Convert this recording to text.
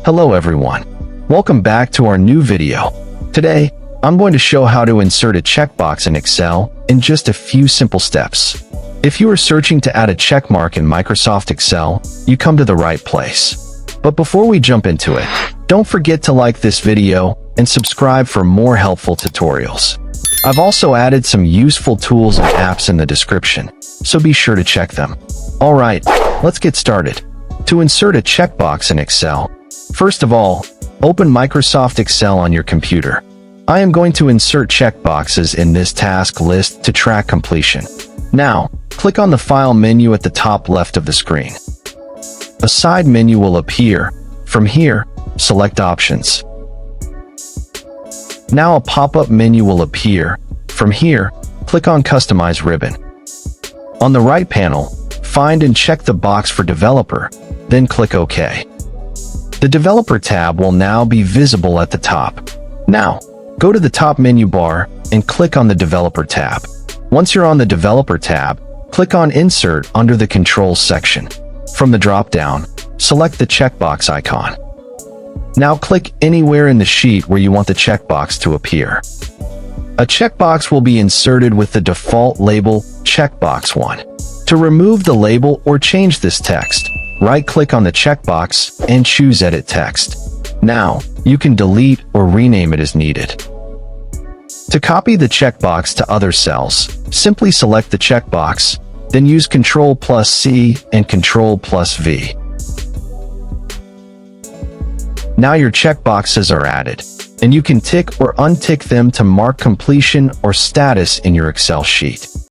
Hello everyone. Welcome back to our new video. Today, I'm going to show how to insert a checkbox in Excel in just a few simple steps. If you are searching to add a checkmark in Microsoft Excel, you come to the right place. But before we jump into it, don't forget to like this video and subscribe for more helpful tutorials. I've also added some useful tools and apps in the description, so be sure to check them. Alright, let's get started. To insert a checkbox in Excel, first of all, open Microsoft Excel on your computer. I am going to insert checkboxes in this task list to track completion. Now, click on the File menu at the top left of the screen. A side menu will appear. From here, select Options. Now a pop-up menu will appear. From here, click on Customize ribbon. On the right panel, find and check the box for Developer, then click OK. The Developer tab will now be visible at the top. Now, go to the top menu bar and click on the Developer tab. Once you're on the Developer tab, click on Insert under the Controls section. From the drop-down, select the checkbox icon. Now click anywhere in the sheet where you want the checkbox to appear. A checkbox will be inserted with the default label Checkbox 1. To remove the label or change this text, right-click on the checkbox and choose Edit Text. Now, you can delete or rename it as needed. To copy the checkbox to other cells, simply select the checkbox, then use Ctrl+C and Ctrl+V. Now your checkboxes are added, and you can tick or untick them to mark completion or status in your Excel sheet.